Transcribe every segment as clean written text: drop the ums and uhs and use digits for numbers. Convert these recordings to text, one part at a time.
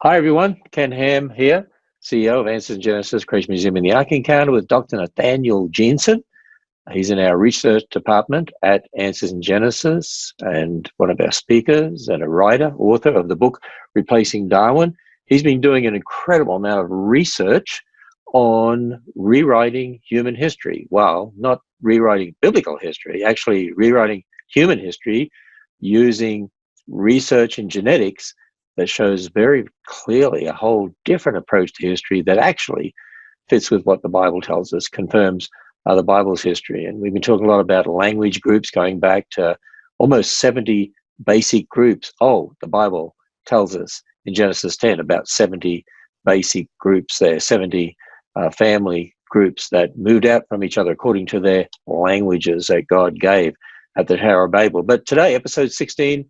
Hi, everyone. Ken Ham here, CEO of Answers in Genesis Creation Museum in the Ark Encounter with Dr. Nathaniel Jensen. He's in our research department at Answers in Genesis and one of our speakers and a writer, author of the book Replacing Darwin. He's been doing an incredible amount of research on rewriting human history. Well, not rewriting biblical history, actually rewriting human history using research in genetics that shows very clearly a whole different approach to history that actually fits with what the Bible tells us, confirms the Bible's history. And we've been talking a lot about language groups going back to almost 70 basic groups. Oh, the Bible tells us in Genesis 10 about 70 basic groups there, 70 family groups that moved out from each other according to their languages that God gave at the Tower of Babel. But today, episode 16,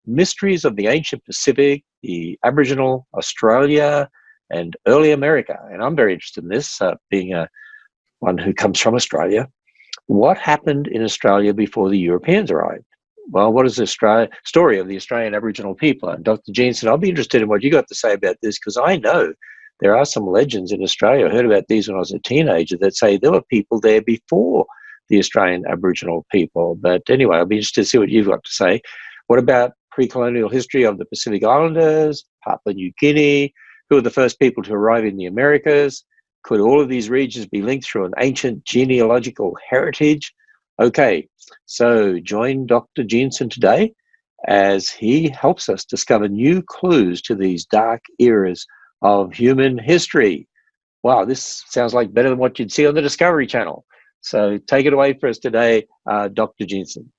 Mysteries of the Ancient Pacific, the Aboriginal Australia, and early America. And I'm very interested in this, being one who comes from Australia. What happened in Australia before the Europeans arrived? Well, what is the story of the Australian Aboriginal people? And Dr. Jensen, I'll be interested in what you got to say about this, because I know there are some legends in Australia. I heard about these when I was a teenager that say there were people there before the Australian Aboriginal people. But anyway, I'll be interested to see what you've got to say. What about pre-colonial history of the Pacific Islanders, Papua New Guinea? Who were the first people to arrive in the Americas? Could all of these regions be linked through an ancient genealogical heritage? Okay, so join Dr. Jensen today as he helps us discover new clues to these dark eras of human history. Wow, this sounds like better than what you'd see on the Discovery Channel. So take it away for us today, Dr. Jensen.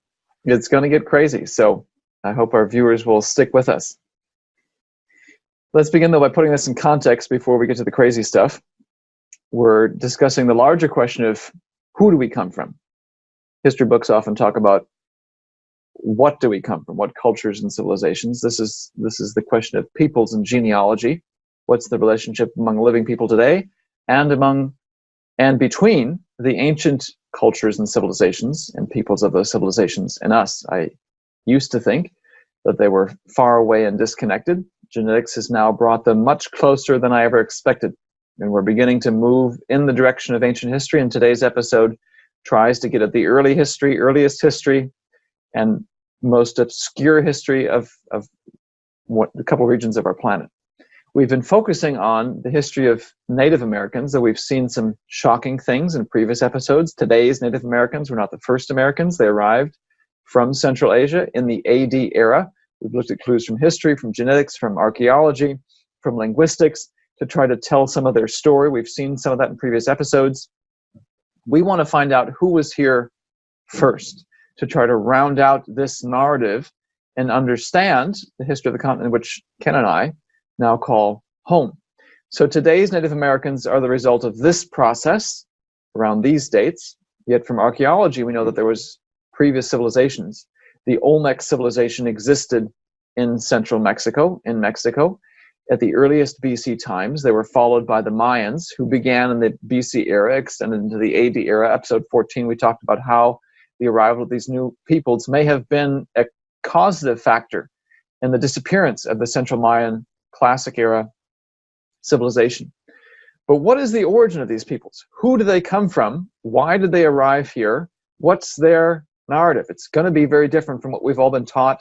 It's going to get crazy, so I hope our viewers will stick with us. Let's begin, though, by putting this in context before we get to the crazy stuff. We're discussing the larger question of who do we come from? History books often talk about what do we come from, what cultures and civilizations. This is the question of peoples and genealogy. What's the relationship among living people today and between the ancient cultures and civilizations and peoples of those civilizations and us? I used to think that they were far away and disconnected. Genetics has now brought them much closer than I ever expected. And we're beginning to move in the direction of ancient history. And today's episode tries to get at the earliest history, and most obscure history of a couple regions of our planet. We've been focusing on the history of Native Americans, though we've seen some shocking things in previous episodes. Today's Native Americans were not the first Americans. They arrived from Central Asia in the AD era. We've looked at clues from history, from genetics, from archaeology, from linguistics to try to tell some of their story. We've seen some of that in previous episodes. We want to find out who was here first to try to round out this narrative and understand the history of the continent, which Ken and I now call home. So today's Native Americans are the result of this process around these dates. Yet from archaeology, we know that there was previous civilizations. The Olmec civilization existed in central Mexico, at the earliest BC times. They were followed by the Mayans, who began in the BC era, extended into the AD era. Episode 14, we talked about how the arrival of these new peoples may have been a causative factor in the disappearance of the Central Mayan Classic era civilization. But what is the origin of these peoples? Who do they come from? Why did they arrive here? What's their narrative? It's going to be very different from what we've all been taught,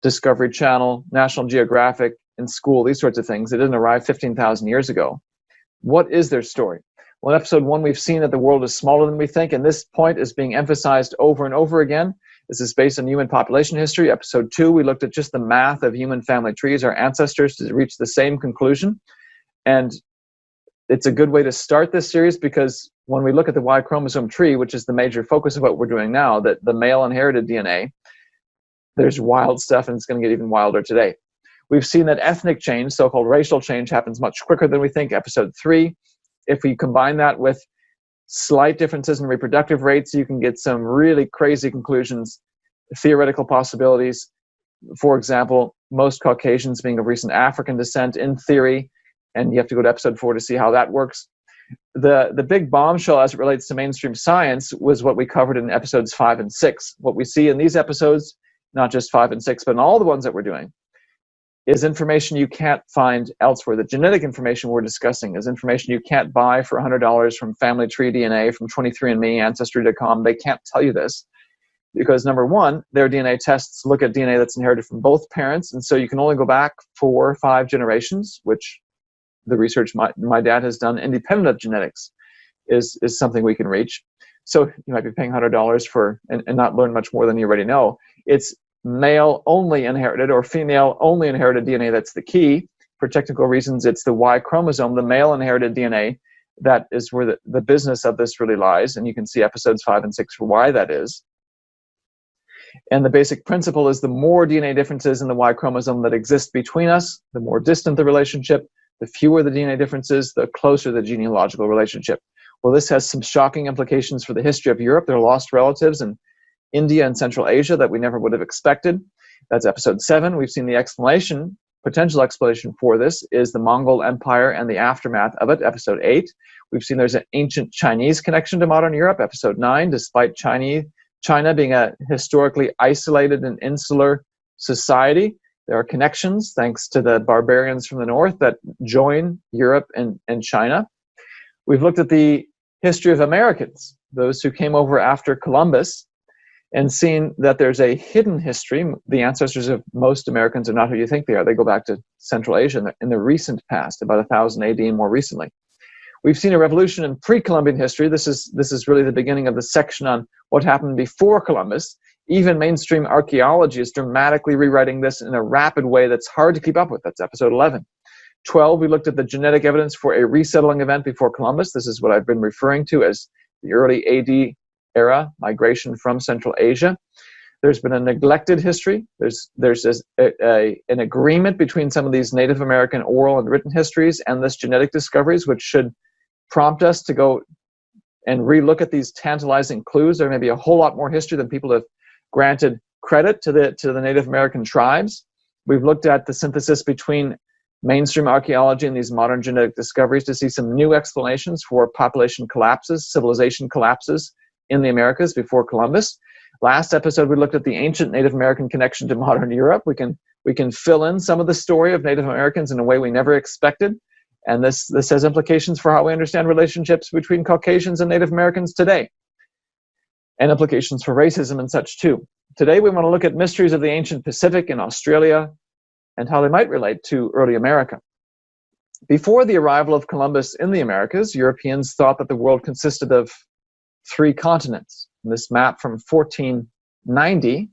Discovery Channel, National Geographic, in school, these sorts of things. They didn't arrive 15,000 years ago. What is their story? Well, in episode 1, we've seen that the world is smaller than we think, and this point is being emphasized over and over again. This is based on human population history. Episode 2, we looked at just the math of human family trees, our ancestors, to reach the same conclusion. And it's a good way to start this series, because when we look at the Y chromosome tree, which is the major focus of what we're doing now, that the male inherited DNA, there's wild stuff, and it's going to get even wilder today. We've seen that ethnic change, so-called racial change, happens much quicker than we think. Episode 3, if we combine that with slight differences in reproductive rates, you can get some really crazy conclusions, theoretical possibilities. For example, most Caucasians being of recent African descent in theory, and you have to go to episode 4 to see how that works. The big bombshell as it relates to mainstream science was what we covered in episodes 5 and 6. What we see in these episodes, not just 5 and 6, but in all the ones that we're doing, is information you can't find elsewhere. The genetic information we're discussing is information you can't buy for $100 from Family Tree DNA, from 23andMe, Ancestry.com. They can't tell you this because, number one, their DNA tests look at DNA that's inherited from both parents, and so you can only go back 4 or 5 generations, which the research my dad has done independent of genetics is something we can reach. So you might be paying $100 for and not learn much more than you already know. It's male only inherited or female only inherited DNA that's the key. For technical reasons, it's the Y chromosome, the male inherited DNA, that is where the business of this really lies. And you can see episodes 5 and 6 for why that is. And the basic principle is the more DNA differences in the Y chromosome that exist between us, the more distant the relationship, the fewer the DNA differences, the closer the genealogical relationship. Well, this has some shocking implications for the history of Europe. There are lost relatives in India and Central Asia that we never would have expected. That's episode 7. We've seen the explanation, potential explanation for this is the Mongol Empire and the aftermath of it, episode 8. We've seen there's an ancient Chinese connection to modern Europe, episode 9, despite China being a historically isolated and insular society. There are connections thanks to the barbarians from the north that join Europe and China. We've looked at the history of Americans, those who came over after Columbus, and seen that there's a hidden history. The ancestors of most Americans are not who you think they are. They go back to Central Asia in the recent past, about 1000 AD and more recently. We've seen a revolution in pre-Columbian history. This is really the beginning of the section on what happened before Columbus. Even mainstream archaeology is dramatically rewriting this in a rapid way that's hard to keep up with. That's episode 11. 12, we looked at the genetic evidence for a resettling event before Columbus. This is what I've been referring to as the early AD era, migration from Central Asia. There's been a neglected history. There's an agreement between some of these Native American oral and written histories and this genetic discoveries, which should prompt us to go and relook at these tantalizing clues. There may be a whole lot more history than people have granted credit to the Native American tribes. We've looked at the synthesis between mainstream archaeology and these modern genetic discoveries to see some new explanations for population collapses, civilization collapses in the Americas before Columbus. Last episode, we looked at the ancient Native American connection to modern Europe. We can fill in some of the story of Native Americans in a way we never expected. And this has implications for how we understand relationships between Caucasians and Native Americans today, and implications for racism and such too. Today, we want to look at mysteries of the ancient Pacific and Australia and how they might relate to early America. Before the arrival of Columbus in the Americas, Europeans thought that the world consisted of 3 continents. And this map from 1490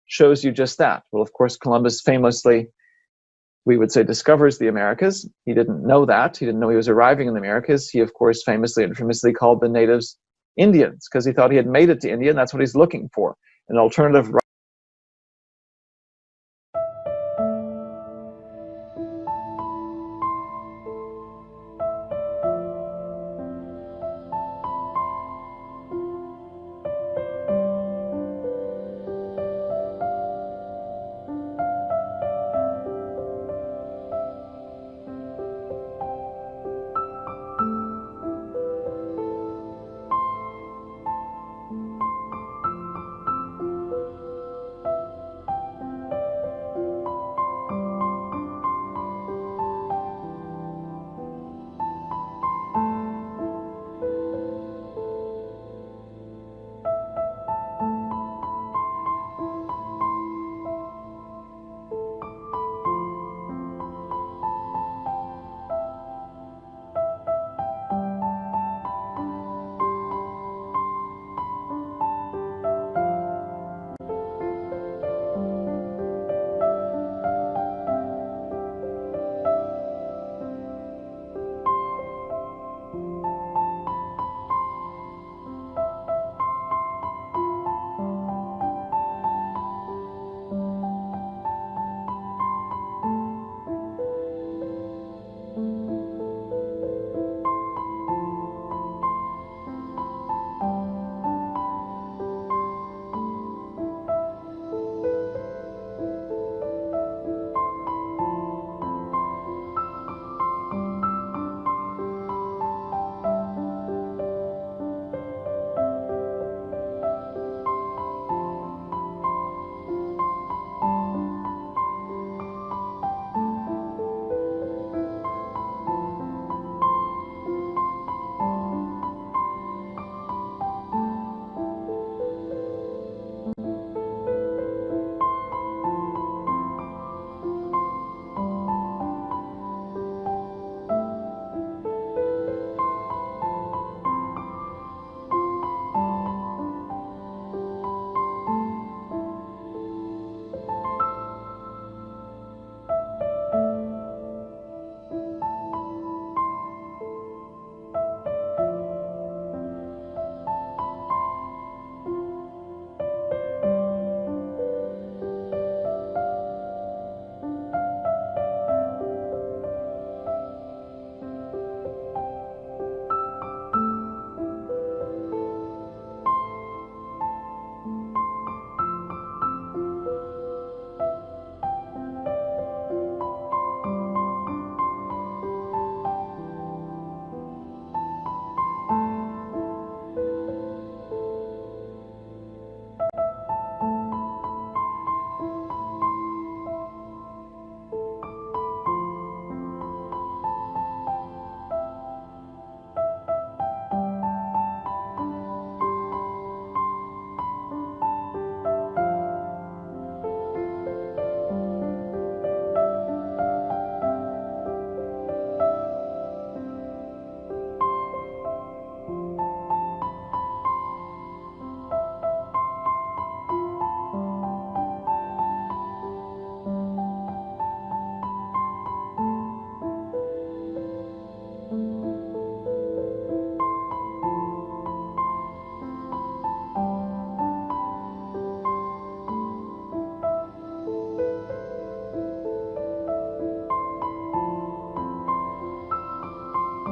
shows you just that. Well, of course, Columbus famously, we would say, discovers the Americas. He didn't know that. He didn't know he was arriving in the Americas. He, of course, famously and infamously called the natives Indians because he thought he had made it to India, and that's what he's looking for, an alternative.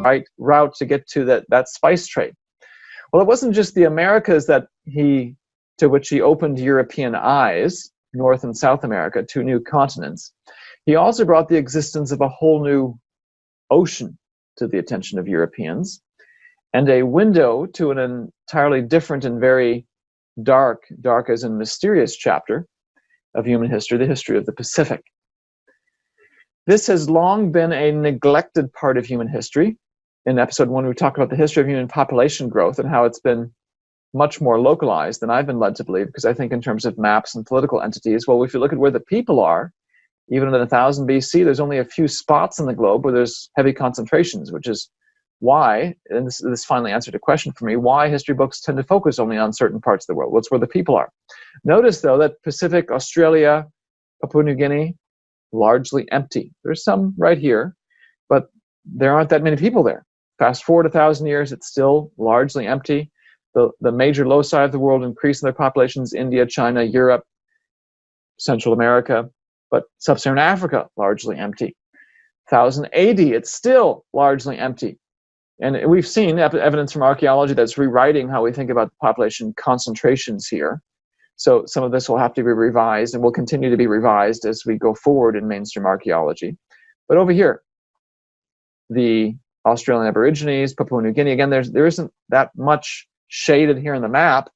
right route to get to that spice trade. Well, it wasn't just the Americas to which he opened European eyes, North and South America, two new continents. He also brought the existence of a whole new ocean to the attention of Europeans, and a window to an entirely different and very dark as in mysterious chapter of human history, the history of the Pacific. This has long been a neglected part of human history. In episode 1, we talked about the history of human population growth and how it's been much more localized than I've been led to believe, because I think in terms of maps and political entities, well, if you look at where the people are, even in 1000 BC, there's only a few spots in the globe where there's heavy concentrations, which is why, and this finally answered a question for me, why history books tend to focus only on certain parts of the world. What's where the people are. Notice, though, that Pacific, Australia, Papua New Guinea, largely empty. There's some right here, but there aren't that many people there. Fast forward 1,000 years, it's still largely empty. The major loci of the world increase in their populations: India, China, Europe, Central America, but Sub-Saharan Africa, largely empty. 1000 AD, it's still largely empty. And we've seen evidence from archaeology that's rewriting how we think about population concentrations here. So some of this will have to be revised and will continue to be revised as we go forward in mainstream archaeology. But over here, the Australian Aborigines, Papua New Guinea, again, there isn't that much shaded here in the map,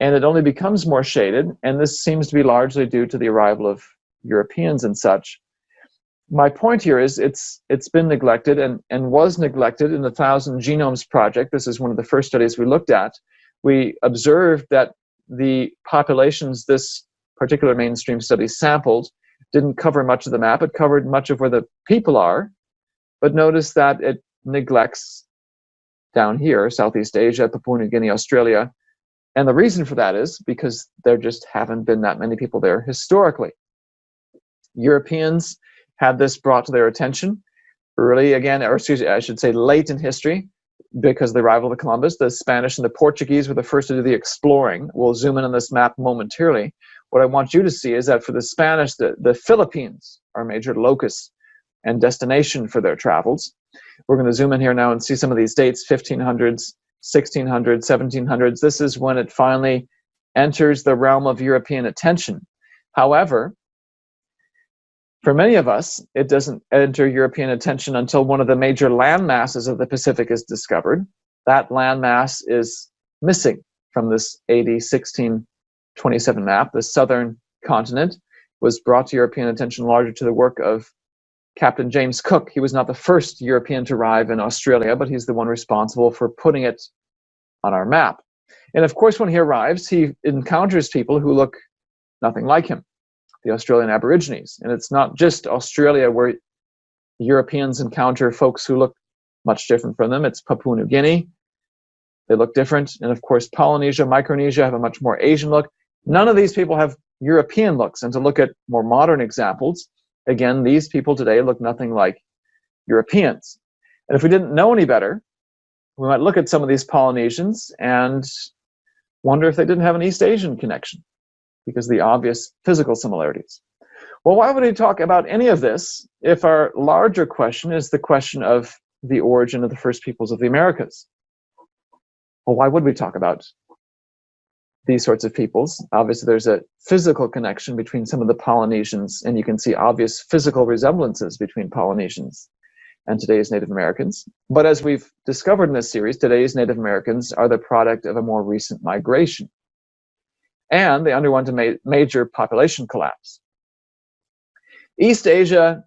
and it only becomes more shaded, and this seems to be largely due to the arrival of Europeans and such. My point here is it's been neglected and was neglected in the 1,000 Genomes Project. This is one of the first studies we looked at. We observed that the populations this particular mainstream study sampled didn't cover much of the map. It covered much of where the people are, but notice that it neglects down here, Southeast Asia, Papua New Guinea, Australia. And the reason for that is because there just haven't been that many people there historically. Europeans had this brought to their attention early, again, or excuse me, I should say late in history, because of the arrival of Columbus. The Spanish and the Portuguese were the first to do the exploring. We'll zoom in on this map momentarily. What I want you to see is that for the Spanish, the Philippines are a major locus and destination for their travels. We're going to zoom in here now and see some of these dates: 1500s, 1600s, 1700s. This is when it finally enters the realm of European attention. However, for many of us, it doesn't enter European attention until one of the major land masses of the Pacific is discovered. That landmass is missing from this AD 1627 map. The southern continent was brought to European attention largely to the work of Captain James Cook. He was not the first European to arrive in Australia, but he's the one responsible for putting it on our map. And of course, when he arrives, he encounters people who look nothing like him, the Australian Aborigines. And it's not just Australia where Europeans encounter folks who look much different from them. It's Papua New Guinea. They look different. And of course, Polynesia, Micronesia have a much more Asian look. None of these people have European looks. And to look at more modern examples, again, these people today look nothing like Europeans. And if we didn't know any better, we might look at some of these Polynesians and wonder if they didn't have an East Asian connection because of the obvious physical similarities. Well, why would we talk about any of this if our larger question is the question of the origin of the first peoples of the Americas? Well, why would we talk about these sorts of peoples? Obviously, there's a physical connection between some of the Polynesians, and you can see obvious physical resemblances between Polynesians and today's Native Americans. But as we've discovered in this series, today's Native Americans are the product of a more recent migration. And they underwent a major population collapse. East Asia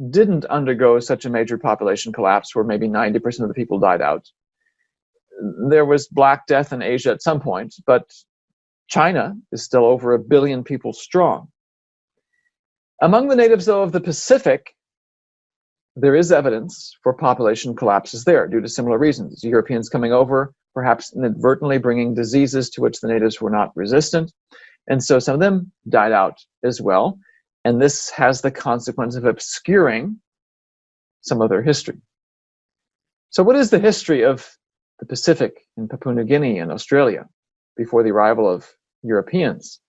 didn't undergo such a major population collapse where maybe 90% of the people died out. There was Black Death in Asia at some point, but China is still over 1 billion people strong. Among the natives, though, of the Pacific, there is evidence for population collapses there due to similar reasons. Europeans coming over, perhaps inadvertently bringing diseases to which the natives were not resistant. And so some of them died out as well. And this has the consequence of obscuring some of their history. So what is the history of the Pacific in Papua New Guinea and Australia before the arrival of Europeans?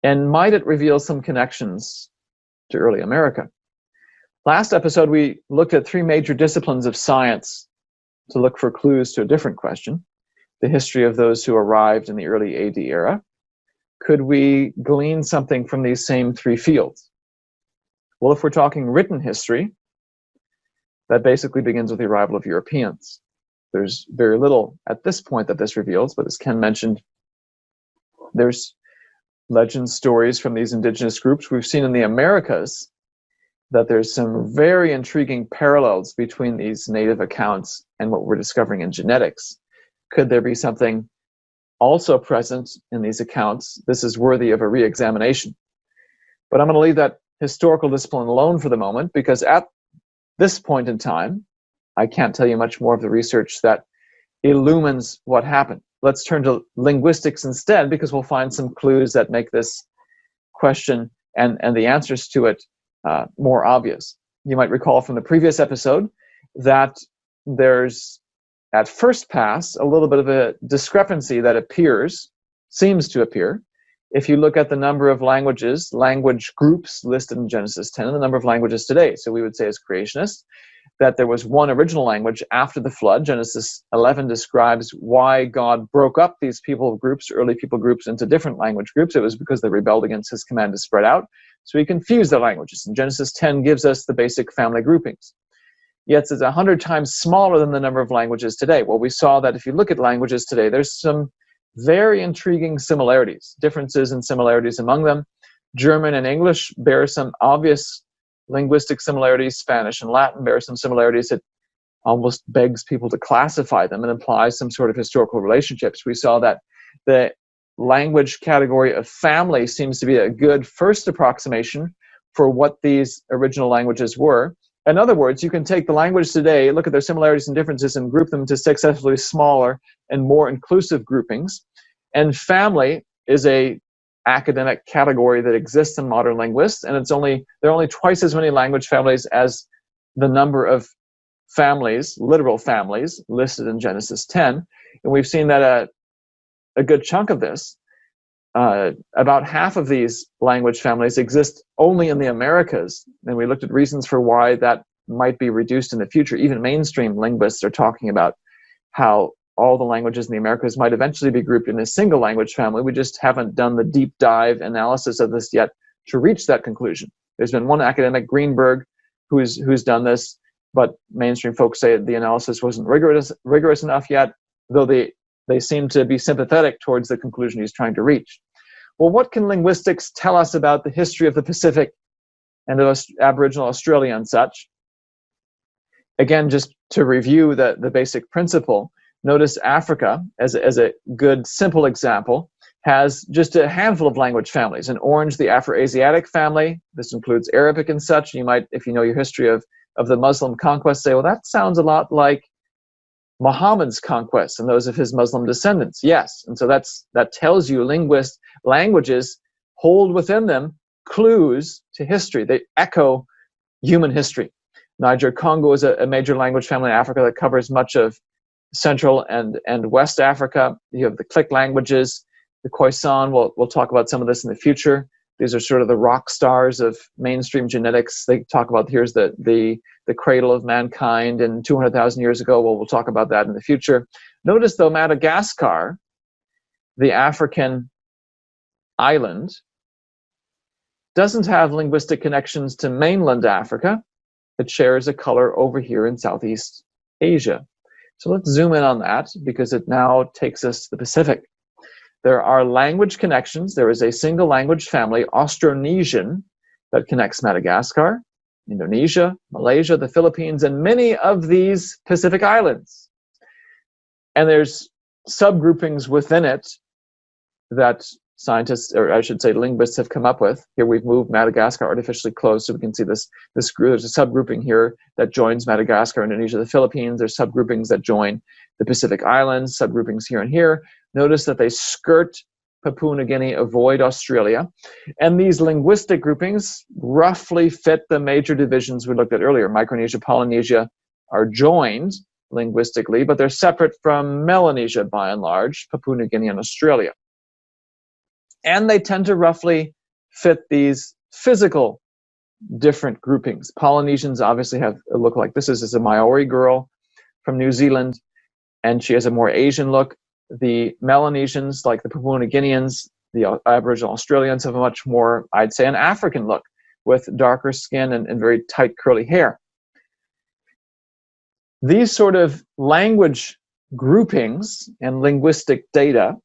And might it reveal some connections to early America? Last episode, we looked at 3 major disciplines of science to look for clues to a different question, the history of those who arrived in the early AD era, could we glean something from these same three fields? Well, if we're talking written history, that basically begins with the arrival of Europeans. There's very little at this point that this reveals, but as Ken mentioned, there's legend stories from these indigenous groups. We've seen in the Americas that there's some very intriguing parallels between these native accounts and what we're discovering in genetics. Could there be something also present in these accounts? This is worthy of a re-examination. But I'm going to leave that historical discipline alone for the moment, because at this point in time, I can't tell you much more of the research that illumines what happened. Let's turn to linguistics instead, because we'll find some clues that make this question and the answers to it more obvious. You might recall from the previous episode that there's, at first pass, a little bit of a discrepancy that seems to appear, if you look at the number of language groups listed in Genesis 10 and the number of languages today. So we would say as creationists that there was one original language after the flood. Genesis 11 describes why God broke up these people groups, early people groups, into different language groups. It was because they rebelled against his command to spread out. So he confused the languages. And Genesis 10 gives us the basic family groupings. Yet it's 100 times smaller than the number of languages today. Well, we saw that if you look at languages today, there's some very intriguing similarities, differences and similarities among them. German and English bear some obvious linguistic similarities. Spanish and Latin bear some similarities. It almost begs people to classify them and implies some sort of historical relationships. We saw that the language category of family seems to be a good first approximation for what these original languages were. In other words, you can take the language today, look at their similarities and differences, and group them to successively smaller and more inclusive groupings. And family is a academic category that exists in modern linguists, and there are only twice as many language families as the number of families, literal families, listed in Genesis 10. And we've seen that a good chunk of this, about half of these language families exist only in the Americas, and we looked at reasons for why that might be reduced in the future. Even mainstream linguists are talking about how all the languages in the Americas might eventually be grouped in a single language family. We just haven't done the deep dive analysis of this yet to reach that conclusion. There's been one academic, Greenberg, who's done this, but mainstream folks say the analysis wasn't rigorous enough yet, though they seem to be sympathetic towards the conclusion he's trying to reach. Well, what can linguistics tell us about the history of the Pacific and of Aboriginal Australia and such? Again, just to review the basic principle, notice Africa, as a good, simple example, has just a handful of language families. In orange, the Afro-Asiatic family. This includes Arabic and such. You might, if you know your history of the Muslim conquest, say, well, that sounds a lot like Muhammad's conquests and those of his Muslim descendants. Yes, and so that tells you languages hold within them clues to history. They echo human history. Niger-Congo is a major language family in Africa that covers much of Central and West Africa. You have the Click languages, the Khoisan. We'll talk about some of this in the future. These are sort of the rock stars of mainstream genetics. They talk about here's the cradle of mankind and 200,000 years ago. Well, we'll talk about that in the future. Notice, though, Madagascar, the African island, doesn't have linguistic connections to mainland Africa. It shares a color over here in Southeast Asia. So let's zoom in on that, because it now takes us to the Pacific. There are language connections. There is a single language family, Austronesian, that connects Madagascar, Indonesia, Malaysia, the Philippines, and many of these Pacific islands. And there's subgroupings within it that scientists, or I should say linguists, have come up with. Here we've moved Madagascar artificially close so we can see this group. There's a subgrouping here that joins Madagascar, Indonesia, the Philippines. There's subgroupings that join the Pacific Islands, subgroupings here and here. Notice that they skirt Papua New Guinea, avoid Australia. And these linguistic groupings roughly fit the major divisions we looked at earlier. Micronesia, Polynesia are joined linguistically, but they're separate from Melanesia by and large, Papua New Guinea and Australia. And they tend to roughly fit these physical different groupings. Polynesians obviously have a look like this. This is a Maori girl from New Zealand, and she has a more Asian look. The Melanesians, like the Papua New Guineans, the Aboriginal Australians, have a much more, I'd say, an African look with darker skin and very tight curly hair. These sort of language groupings and linguistic data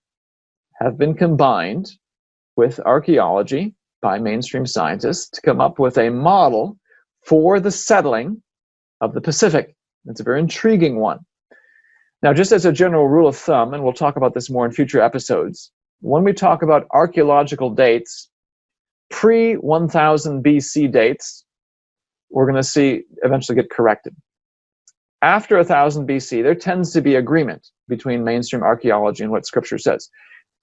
have been combined with archaeology by mainstream scientists to come up with a model for the settling of the Pacific. It's a very intriguing one. Now, just as a general rule of thumb, and we'll talk about this more in future episodes, when we talk about archaeological dates, pre-1000 BC dates, we're going to see eventually get corrected. After 1000 BC, there tends to be agreement between mainstream archaeology and what Scripture says.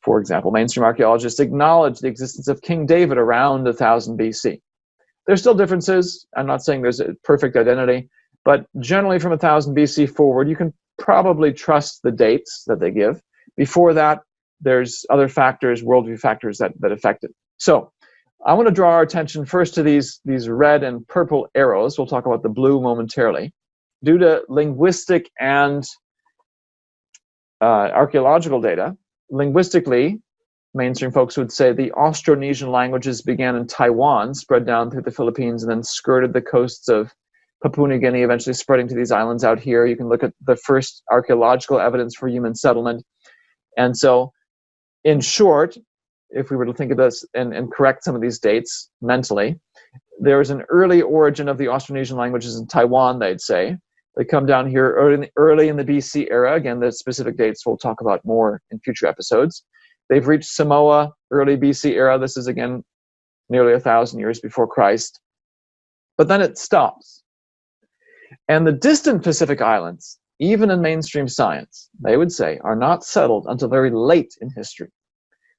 For example, mainstream archaeologists acknowledge the existence of King David around 1000 BC. There's still differences. I'm not saying there's a perfect identity, but generally from 1000 BC forward, you can probably trust the dates that they give. Before that, there's other factors, worldview factors that affect it. So I want to draw our attention first to these red and purple arrows. We'll talk about the blue momentarily. Due to linguistic and archaeological data, linguistically, mainstream folks would say the Austronesian languages began in Taiwan, spread down through the Philippines, and then skirted the coasts of Papua New Guinea, eventually spreading to these islands out here. You can look at the first archaeological evidence for human settlement. And so, in short, if we were to think of this and correct some of these dates mentally, there is an early origin of the Austronesian languages in Taiwan, they'd say. They come down here early in the BC era. Again, the specific dates we'll talk about more in future episodes. They've reached Samoa, early BC era. This is, again, nearly 1,000 years before Christ. But then it stops. And the distant Pacific Islands, even in mainstream science, they would say, are not settled until very late in history,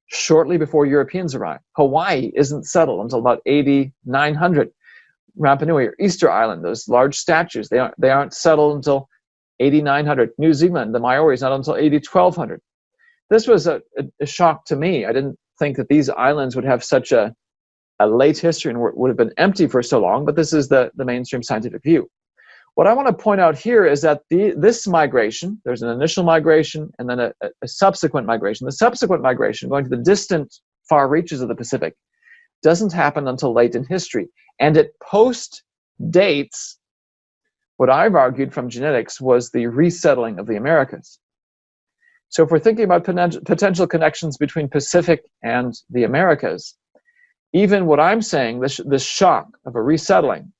shortly before Europeans arrive. Hawaii isn't settled until about 900. Rapa Nui or Easter Island, those large statues, they aren't settled until 900. New Zealand, the Maoris, not until 1200. This was a shock to me. I didn't think that these islands would have such a late history and would have been empty for so long, but this is the mainstream scientific view. What I want to point out here is that this migration, there's an initial migration and then a subsequent migration. The subsequent migration, going to the distant far reaches of the Pacific, doesn't happen until late in history. And it post-dates what I've argued from genetics was the resettling of the Americas. So if we're thinking about potential connections between Pacific and the Americas, even what I'm saying, this shock of a resettling,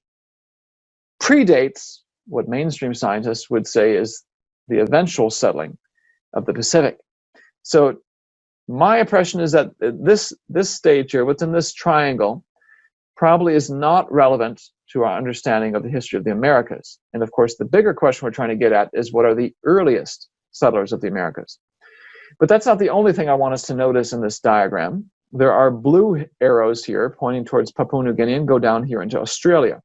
predates what mainstream scientists would say is the eventual settling of the Pacific. So my impression is that this stage here, what's in this triangle, probably is not relevant to our understanding of the history of the Americas. And of course, the bigger question we're trying to get at is what are the earliest settlers of the Americas? But that's not the only thing I want us to notice in this diagram. There are blue arrows here pointing towards Papua New Guinea and go down here into Australia.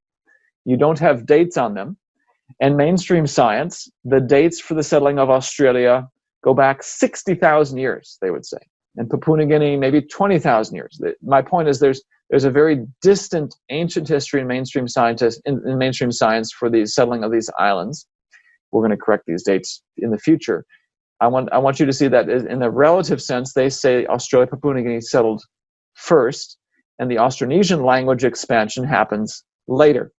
You don't have dates on them. And mainstream science, the dates for the settling of Australia go back 60,000 years, they would say. And Papua New Guinea, maybe 20,000 years. My point is there's a very distant ancient history in mainstream scientists in mainstream science for the settling of these islands. We're going to correct these dates in the future. I want you to see that in the relative sense, they say Australia, Papua New Guinea settled first, and the Austronesian language expansion happens later.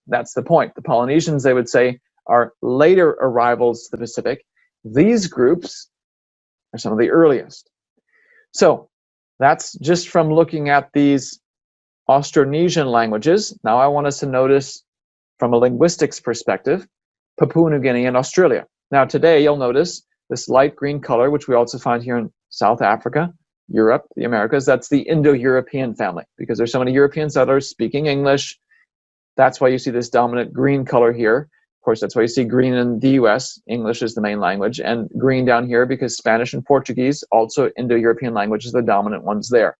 That's the point. The Polynesians, they would say, are later arrivals to the Pacific. These groups are some of the earliest. So that's just from looking at these Austronesian languages. Now I want us to notice from a linguistics perspective, Papua New Guinea and Australia. Now today you'll notice this light green color, which we also find here in South Africa, Europe, the Americas. That's the Indo-European family because there's so many European settlers speaking English. That's why you see this dominant green color here. Of course, that's why you see green in the US. English is the main language, and green down here because Spanish and Portuguese, also Indo-European languages, are the dominant ones there.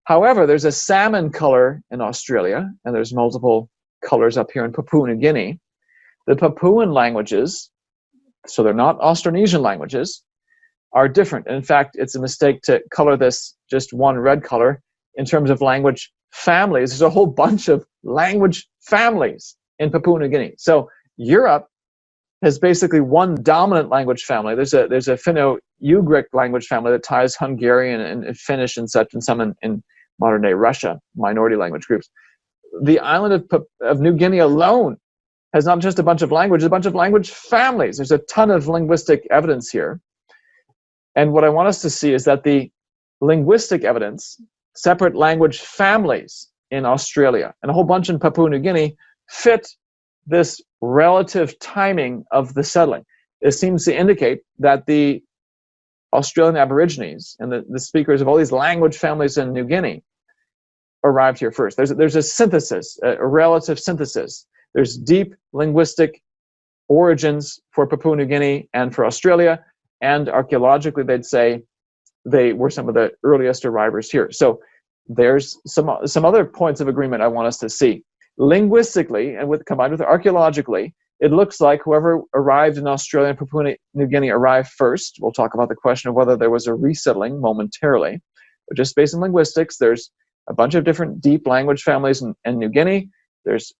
However, there's a salmon color in Australia, and there's multiple colors up here in Papua New Guinea. The Papuan languages, so they're not Austronesian languages, are different. And in fact, it's a mistake to color this just one red color in terms of language families. There's a whole bunch of language families in Papua New Guinea. So Europe has basically one dominant language family. There's a Finno-Ugric language family that ties Hungarian and Finnish and such, and some in modern-day Russia, minority language groups. The island of New Guinea alone has not just a bunch of languages, a bunch of language families. There's a ton of linguistic evidence here. And what I want us to see is that the linguistic evidence, separate language families in Australia, and a whole bunch in Papua New Guinea, fit this relative timing of the settling. It seems to indicate that the Australian Aborigines and the speakers of all these language families in New Guinea arrived here first. There's a synthesis, a relative synthesis. There's deep linguistic origins for Papua New Guinea and for Australia, and archaeologically they'd say they were some of the earliest arrivals here. So there's some other points of agreement I want us to see. Linguistically, and combined with archaeologically, it looks like whoever arrived in Australia and Papua New Guinea arrived first. We'll talk about the question of whether there was a resettling momentarily. But just based on linguistics, there's a bunch of different deep language families in New Guinea. There's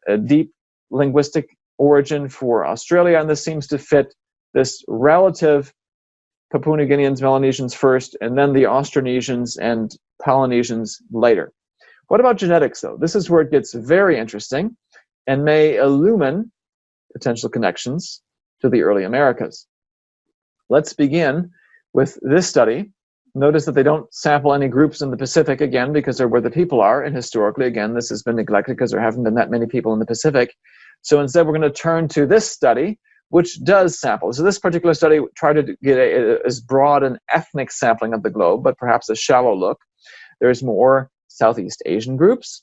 a deep linguistic origin for Australia, and this seems to fit this relative Papua New Guineans, Melanesians first, and then the Austronesians and Polynesians later. What about genetics, though? This is where it gets very interesting and may illumine potential connections to the early Americas. Let's begin with this study. Notice that they don't sample any groups in the Pacific, again, because they're where the people are, and historically, again, this has been neglected because there haven't been that many people in the Pacific. So instead, we're going to turn to this study, which does sample. So this particular study tried to get as broad an ethnic sampling of the globe, but perhaps a shallow look. There's more Southeast Asian groups,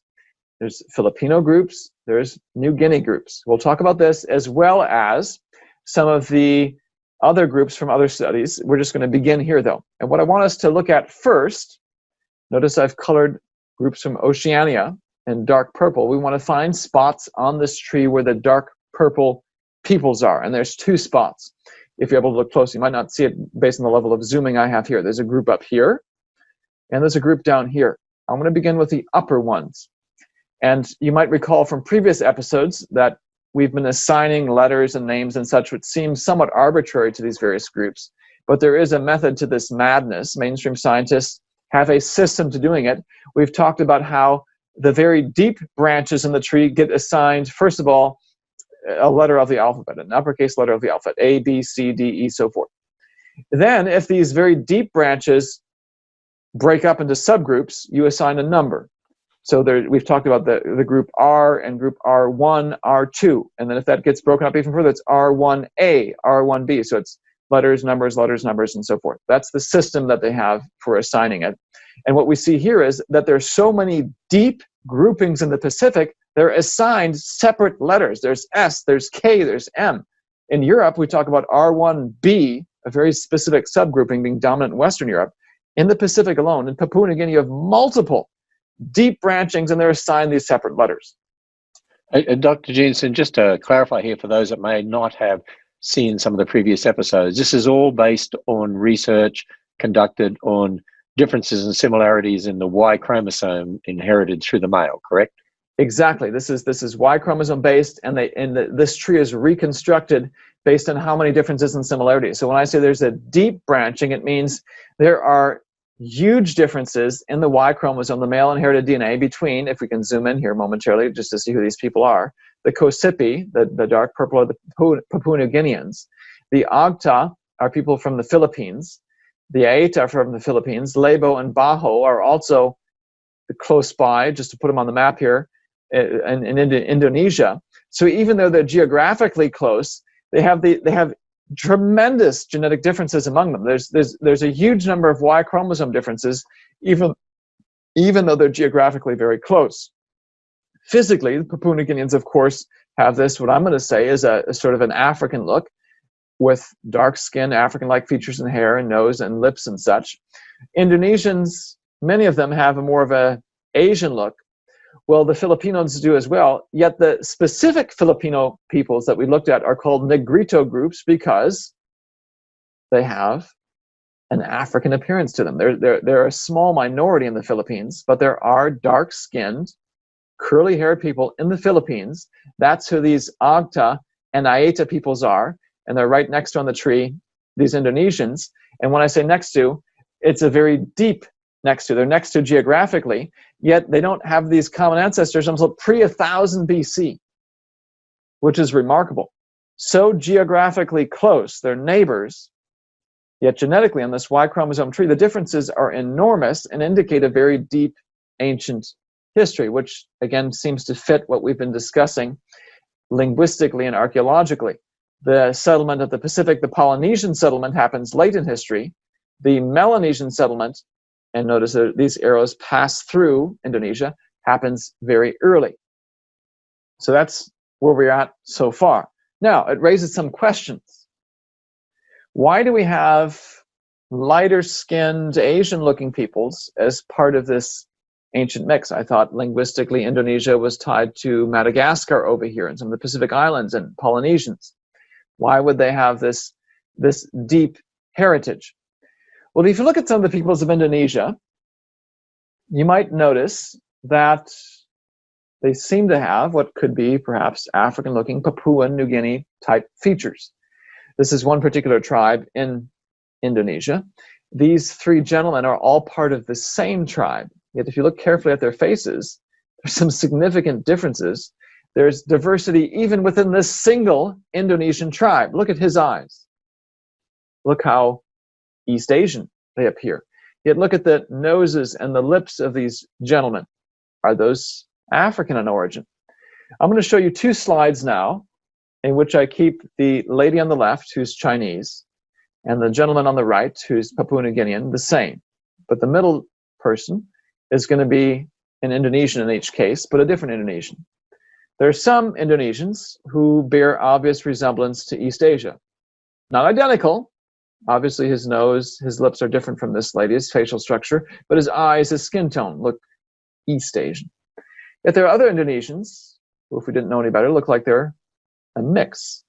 there's Filipino groups, there's New Guinea groups. We'll talk about this as well as some of the other groups from other studies. We're just going to begin here, though. And what I want us to look at first, notice I've colored groups from Oceania in dark purple. We want to find spots on this tree where the dark purple peoples are, and there's two spots. If you're able to look close, you might not see it based on the level of zooming I have here. There's a group up here, and there's a group down here. I'm going to begin with the upper ones. And you might recall from previous episodes that we've been assigning letters and names and such, which seems somewhat arbitrary to these various groups. But there is a method to this madness. Mainstream scientists have a system to doing it. We've talked about how the very deep branches in the tree get assigned, first of all, a letter of the alphabet, an uppercase letter of the alphabet, A, B, C, D, E, so forth. Then, if these very deep branches break up into subgroups, you assign a number. So we've talked about the group R and group R1, R2. And then if that gets broken up even further, it's R1A, R1B. So it's letters, numbers, and so forth. That's the system that they have for assigning it. And what we see here is that there's so many deep groupings in the Pacific, they're assigned separate letters. There's S, there's K, there's M. In Europe, we talk about R1B, a very specific subgrouping being dominant in Western Europe. In the Pacific alone, in Papua New Guinea, you have multiple deep branchings, and they're assigned these separate letters. Dr. Jensen, just to clarify here for those that may not have seen some of the previous episodes, this is all based on research conducted on differences and similarities in the Y chromosome inherited through the male, correct? Exactly. This is Y chromosome based, and this tree is reconstructed based on how many differences and similarities. So when I say there's a deep branching, it means there are huge differences in the Y chromosome, the male inherited DNA, between, if we can zoom in here momentarily just to see who these people are, the Kosipi, the dark purple, are the Papua New Guineans. The Agta are people from the Philippines. The Aeta are from the Philippines. Lebo and Baho are also close by, just to put them on the map here, in Indonesia. So even though they're geographically close, they have tremendous genetic differences among them. There's a huge number of Y chromosome differences, even though they're geographically very close. Physically, the Papua New Guineans, of course, have this, what I'm going to say is a sort of an African look, with dark skin, African-like features and hair and nose and lips and such. Indonesians, many of them have more of a Asian look. Well, the Filipinos do as well, yet the specific Filipino peoples that we looked at are called Negrito groups because they have an African appearance to them. They're a small minority in the Philippines, but there are dark-skinned, curly-haired people in the Philippines. That's who these Agta and Ayeta peoples are, and they're right next to on the tree, these Indonesians. And when I say next to, it's a very deep next to. They're next to geographically, yet they don't have these common ancestors until pre-1000 BC, which is remarkable. So geographically close, they're neighbors, yet genetically on this Y chromosome tree, the differences are enormous and indicate a very deep ancient history, which again seems to fit what we've been discussing linguistically and archaeologically. The settlement of the Pacific, the Polynesian settlement, happens late in history. The Melanesian settlement, and notice that these arrows pass through Indonesia, happens very early. So that's where we're at so far. Now, it raises some questions. Why do we have lighter-skinned Asian-looking peoples as part of this ancient mix? I thought linguistically Indonesia was tied to Madagascar over here and some of the Pacific Islands and Polynesians. Why would they have this deep heritage? Well, if you look at some of the peoples of Indonesia, you might notice that they seem to have what could be perhaps African-looking Papua New Guinea type features. This is one particular tribe in Indonesia. These three gentlemen are all part of the same tribe. Yet if you look carefully at their faces, there's some significant differences. There's diversity even within this single Indonesian tribe. Look at his eyes. Look how East Asian they appear. Yet look at the noses and the lips of these gentlemen. Are those African in origin? I'm going to show you two slides now in which I keep the lady on the left, who's Chinese, and the gentleman on the right, who's Papua New Guinean, the same. But the middle person is going to be an Indonesian in each case, but a different Indonesian. There are some Indonesians who bear obvious resemblance to East Asia. Not identical. Obviously, his nose, his lips are different from this lady's facial structure, but his eyes, his skin tone look East Asian. Yet there are other Indonesians who, if we didn't know any better, look like they're a mix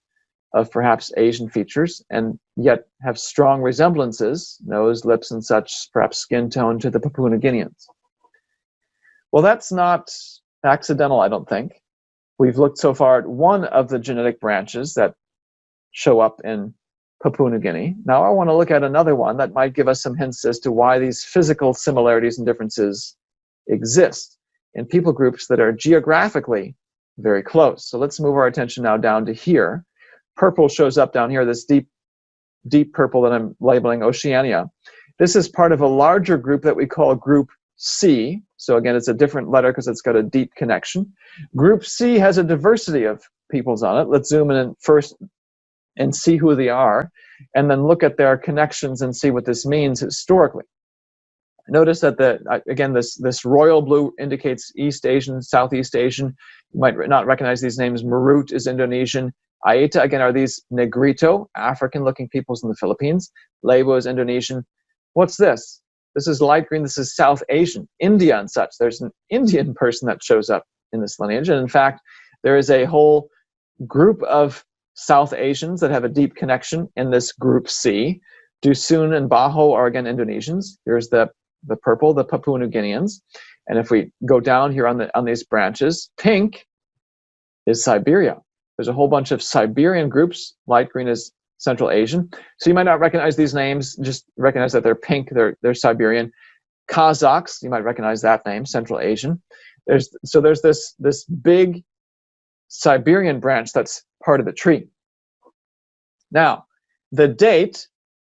of perhaps Asian features and yet have strong resemblances, nose, lips, and such, perhaps skin tone, to the Papua New Guineans. Well, that's not accidental, I don't think. We've looked so far at one of the genetic branches that show up in Papua New Guinea. Now I want to look at another one that might give us some hints as to why these physical similarities and differences exist in people groups that are geographically very close. So let's move our attention now down to here. Purple shows up down here, this deep purple that I'm labeling Oceania. This is part of a larger group that we call Group C. So again, it's a different letter because it's got a deep connection. Group C has a diversity of peoples on it. Let's zoom in first and see who they are, and then look at their connections and see what this means historically. Notice that this royal blue indicates East Asian, Southeast Asian. You might not recognize these names. Marut is Indonesian. Ayeta, again, are these Negrito, African-looking peoples in the Philippines. Lebo is Indonesian. What's this? This is light green. This is South Asian, India and such. There's an Indian person that shows up in this lineage. And in fact, there is a whole group of South Asians that have a deep connection in this Group C. Dusun and Baho are, again, Indonesians. Here's the purple, the Papua New Guineans. And if we go down here on these branches, pink is Siberia. There's a whole bunch of Siberian groups. Light green is Central Asian. So you might not recognize these names, just recognize that they're pink, they're Siberian. Kazakhs, you might recognize that name, Central Asian. There's this big Siberian branch that's part of the tree. Now, the date,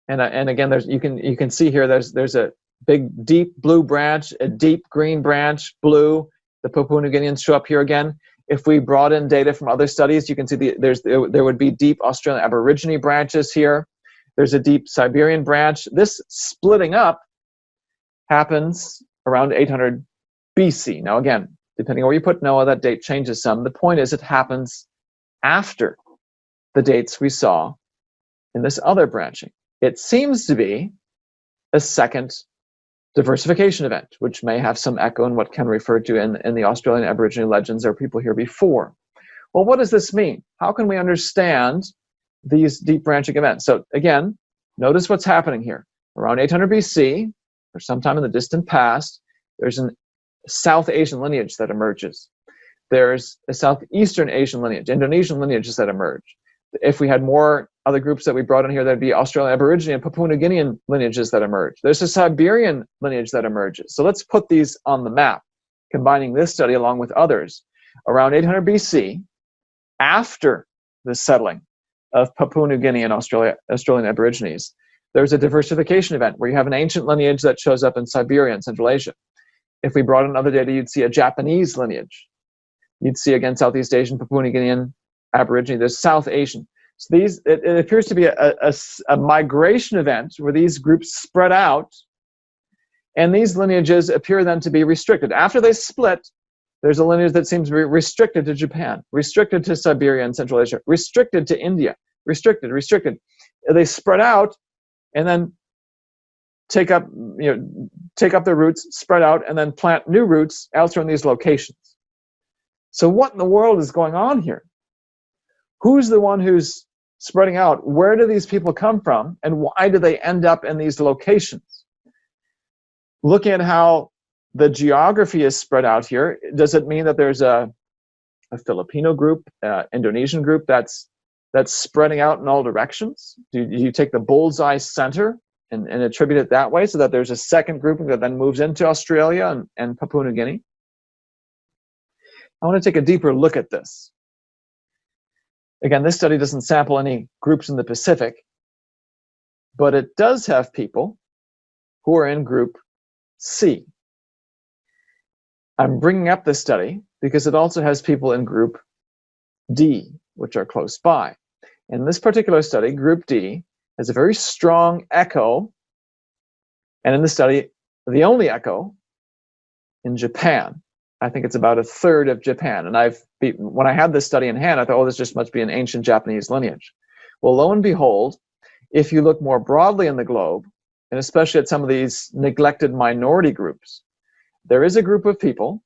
and again, you can see here there's a big deep blue branch, a deep green branch, blue. The Papua New Guineans show up here again. If we brought in data from other studies, you can see there would be deep Australian Aborigine branches here. There's a deep Siberian branch. This splitting up happens around 800 BC. Now again, depending on where you put Noah, that date changes some. The point is it happens after the dates we saw in this other branching. It seems to be a second diversification event, which may have some echo in what Ken referred to in the Australian Aboriginal legends. There were people here before. Well, what does this mean? How can we understand these deep branching events? So again, notice what's happening here. Around 800 BC, or sometime in the distant past, there's a South Asian lineage that emerges. There's a Southeastern Asian lineage, Indonesian lineages that emerge. If we had more other groups that we brought in here, there'd be Australian Aborigine and Papua New Guinean lineages that emerge. There's a Siberian lineage that emerges. So let's put these on the map, combining this study along with others. Around 800 BC, after the settling of Papua New Guinea and Australian Aborigines, there's a diversification event where you have an ancient lineage that shows up in Siberia and Central Asia. If we brought in other data, you'd see a Japanese lineage. You'd see, again, Southeast Asian, Papua New Guinean, Aborigine. There's South Asian. So it appears to be a migration event where these groups spread out, and these lineages appear then to be restricted. After they split, there's a lineage that seems to be restricted to Japan, restricted to Siberia and Central Asia, restricted to India, restricted. They spread out and then take up their roots, spread out, and then plant new roots elsewhere in these locations. So what in the world is going on here? Who's the one who's spreading out? Where do these people come from, and why do they end up in these locations? Looking at how the geography is spread out here, does it mean that there's a Filipino group, Indonesian group that's spreading out in all directions? Do you take the bullseye center and attribute it that way, so that there's a second grouping that then moves into Australia and Papua New Guinea? I want to take a deeper look at this. Again, this study doesn't sample any groups in the Pacific, but it does have people who are in group C. I'm bringing up this study because it also has people in group D, which are close by. In this particular study, group D has a very strong echo, and in the study, the only echo in Japan. I think it's about a third of Japan. And when I had this study in hand, I thought, oh, this just must be an ancient Japanese lineage. Well, lo and behold, if you look more broadly in the globe, and especially at some of these neglected minority groups, there is a group of people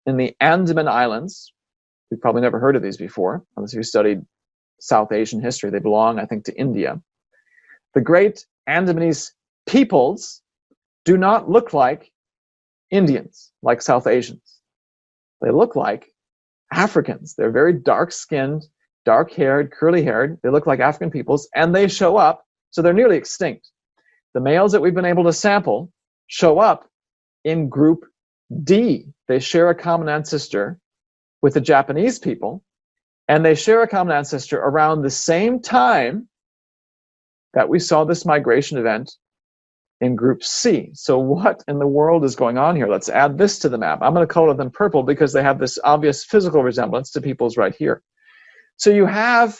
in the Andaman Islands. You've probably never heard of these before, unless you studied South Asian history. They belong, I think, to India. The great Andamanese peoples do not look like Indians, like South Asians. They look like Africans. They're very dark-skinned, dark-haired, curly-haired. They look like African peoples, and they show up, so they're nearly extinct. The males that we've been able to sample show up in group D. They share a common ancestor with the Japanese people, and they share a common ancestor around the same time that we saw this migration event in group C. So what in the world is going on here? Let's add this to the map. I'm going to color them purple because they have this obvious physical resemblance to peoples right here. So you have,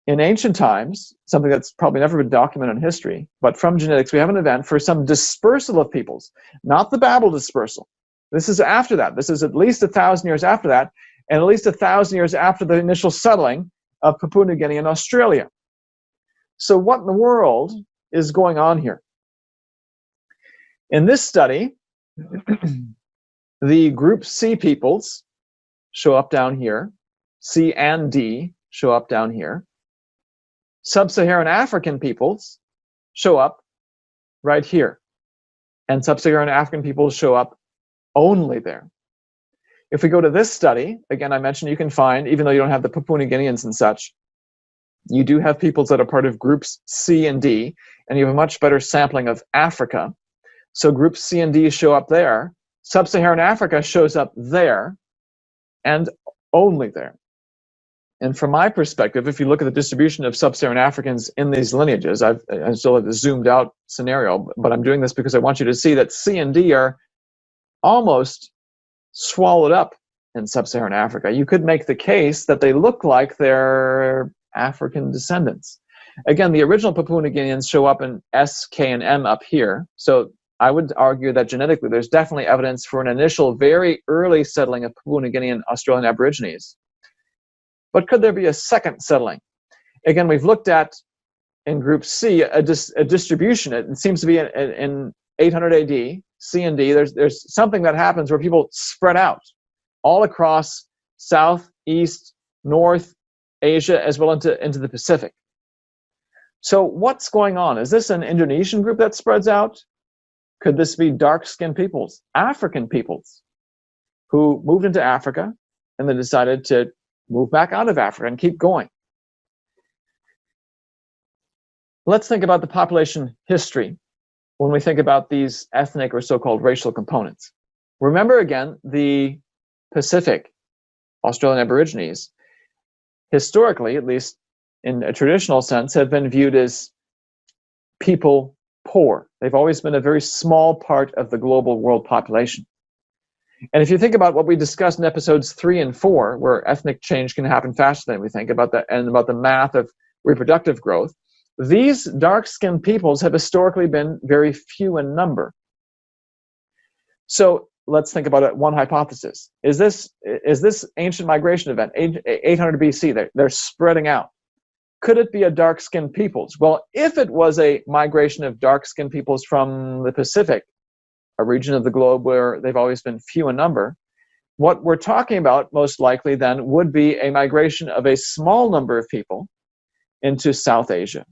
in ancient times, something that's probably never been documented in history, but from genetics, we have an event for some dispersal of peoples, not the Babel dispersal. This is after that. This is at least 1,000 years after that, and at least 1,000 years after the initial settling of Papua New Guinea and Australia. So what in the world is going on here? In this study, the group C peoples show up down here. C and D show up down here. Sub-Saharan African peoples show up right here. And Sub-Saharan African peoples show up only there. If we go to this study, again, I mentioned you can find, even though you don't have the Papua New Guineans and such, you do have peoples that are part of groups C and D, and you have a much better sampling of Africa. So groups C and D show up there. Sub-Saharan Africa shows up there and only there. And from my perspective, if you look at the distribution of Sub-Saharan Africans in these lineages, I still have a zoomed out scenario, but I'm doing this because I want you to see that C and D are almost swallowed up in Sub-Saharan Africa. You could make the case that they look like they're African descendants. Again, the original Papua New Guineans show up in S, K, and M up here. So I would argue that genetically there's definitely evidence for an initial very early settling of Papua New Guinea and Australian Aborigines. But could there be a second settling? Again, we've looked at, in group C, a distribution. It seems to be in 800 AD, C and D, there's something that happens where people spread out all across South, East, North Asia, as well into the Pacific. So what's going on? Is this an Indonesian group that spreads out? Could this be dark-skinned peoples, African peoples, who moved into Africa, and they decided to move back out of Africa and keep going. Let's think about the population history when we think about these ethnic or so-called racial components. Remember again, the Pacific, Australian Aborigines, historically, at least in a traditional sense, have been viewed as people poor. They've always been a very small part of the global world population. And if you think about what we discussed in episodes 3 and 4, where ethnic change can happen faster than we think about that, and about the math of reproductive growth, these dark-skinned peoples have historically been very few in number. So let's think about it. One hypothesis. Is this ancient migration event, 800 BC, they're spreading out? Could it be a dark-skinned peoples? Well, if it was a migration of dark-skinned peoples from the Pacific, a region of the globe where they've always been few in number, what we're talking about most likely then would be a migration of a small number of people into South Asia,